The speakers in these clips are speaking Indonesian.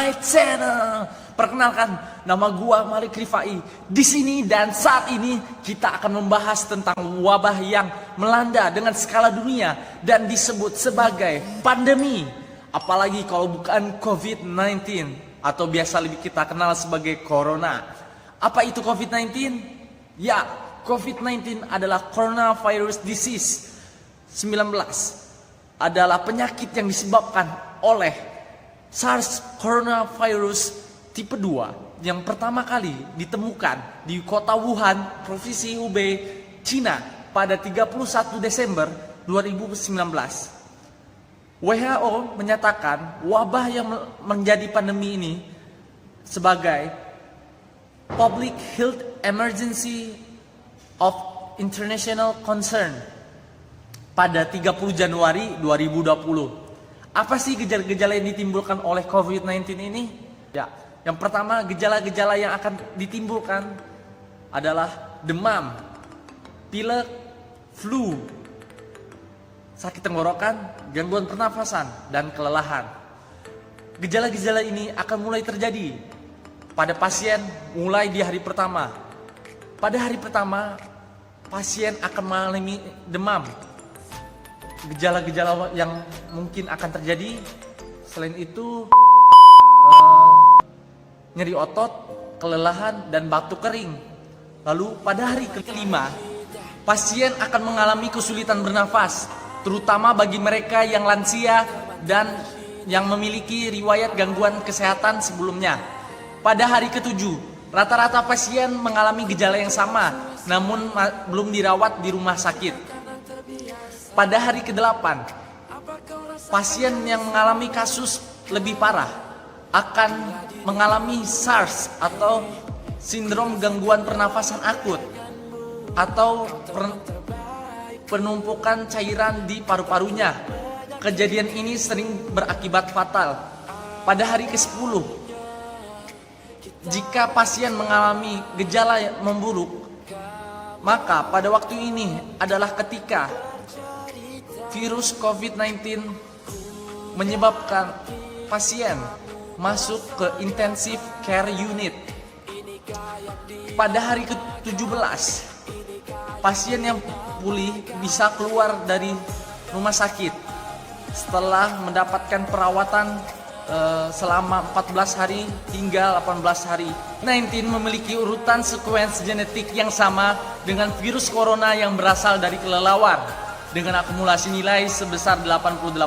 my channel. Perkenalkan, nama gua Malik Rifai. Di sini dan saat ini kita akan membahas tentang wabah yang melanda dengan skala dunia dan disebut sebagai pandemi. Apalagi kalau bukan COVID-19 atau biasa lebih kita kenal sebagai Corona. Apa itu COVID-19? Ya, COVID-19 adalah Coronavirus Disease 19. Adalah penyakit yang disebabkan oleh SARS coronavirus tipe 2 yang pertama kali ditemukan di kota Wuhan, Provinsi Hubei, Cina pada 31 Desember 2019. WHO menyatakan wabah yang menjadi pandemi ini sebagai Public Health Emergency of International Concern pada 30 Januari 2020. Apa sih gejala-gejala yang ditimbulkan oleh COVID-19 ini? Ya, yang pertama gejala-gejala yang akan ditimbulkan adalah demam, pilek, flu, sakit tenggorokan, gangguan pernafasan, dan kelelahan. Gejala-gejala ini akan mulai terjadi pada pasien mulai di hari pertama. Pada hari pertama, pasien akan mengalami demam. Gejala-gejala yang mungkin akan terjadi selain itu nyeri otot, kelelahan, dan batuk kering. Lalu pada hari kelima, pasien akan mengalami kesulitan bernafas, terutama bagi mereka yang lansia dan yang memiliki riwayat gangguan kesehatan sebelumnya. Pada hari ketujuh, rata-rata pasien mengalami gejala yang sama, namun belum dirawat di rumah sakit. Pada hari ke-8, pasien yang mengalami kasus lebih parah akan mengalami SARS atau sindrom gangguan pernafasan akut atau penumpukan cairan di paru-parunya. Kejadian ini sering berakibat fatal. Pada hari ke-10, jika pasien mengalami gejala yang memburuk, maka pada waktu ini adalah ketika virus COVID-19 menyebabkan pasien masuk ke intensive care unit. Pada hari ke-17, pasien yang pulih bisa keluar dari rumah sakit setelah mendapatkan perawatan selama 14 hari hingga 18 hari. COVID-19 memiliki urutan sekuens genetik yang sama dengan virus corona yang berasal dari kelelawar dengan akumulasi nilai sebesar 88%.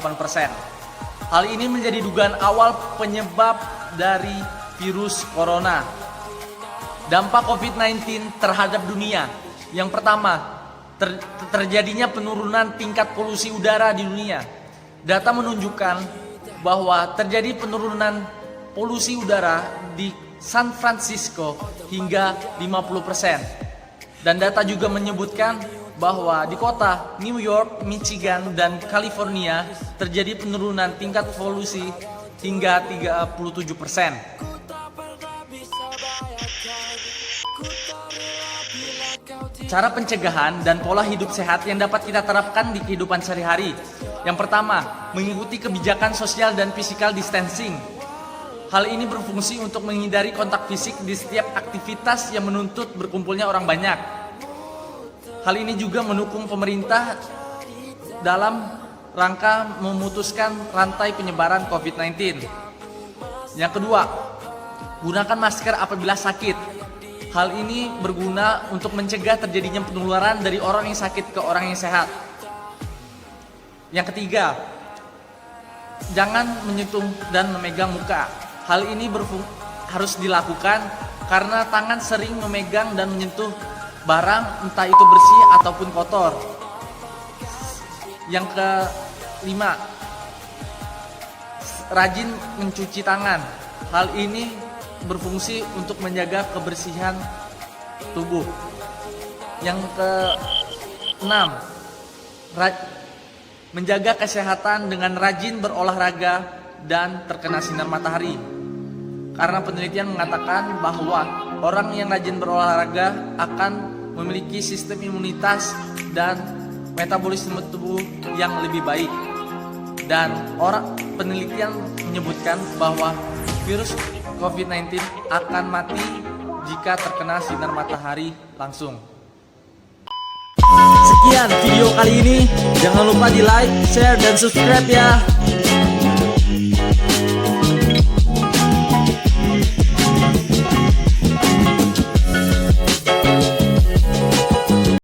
Hal ini menjadi dugaan awal penyebab dari virus corona. Dampak COVID-19 terhadap dunia. Yang pertama, terjadinya penurunan tingkat polusi udara di dunia. Data menunjukkan bahwa terjadi penurunan polusi udara di San Francisco hingga 50%. Dan data juga menyebutkan bahwa di kota New York, Michigan, dan California terjadi penurunan tingkat polusi hingga 37%. Cara pencegahan dan pola hidup sehat yang dapat kita terapkan di kehidupan sehari-hari. Yang pertama, mengikuti kebijakan sosial dan physical distancing. Hal ini berfungsi untuk menghindari kontak fisik di setiap aktivitas yang menuntut berkumpulnya orang banyak. Hal ini juga mendukung pemerintah dalam rangka memutuskan rantai penyebaran COVID-19. Yang kedua, gunakan masker apabila sakit. Hal ini berguna untuk mencegah terjadinya penularan dari orang yang sakit ke orang yang sehat. Yang ketiga, jangan menyentuh dan memegang muka. Hal ini harus dilakukan karena tangan sering memegang dan menyentuh barang, entah itu bersih ataupun kotor. Yang kelima, rajin mencuci tangan. Hal ini berfungsi untuk menjaga kebersihan tubuh. Yang keenam, menjaga kesehatan dengan rajin berolahraga dan terkena sinar matahari. Karena penelitian mengatakan bahwa orang yang rajin berolahraga akan memiliki sistem imunitas dan metabolisme tubuh yang lebih baik. Dan penelitian menyebutkan bahwa virus COVID-19 akan mati jika terkena sinar matahari langsung. Sekian video kali ini. Jangan lupa di like, share, dan subscribe ya.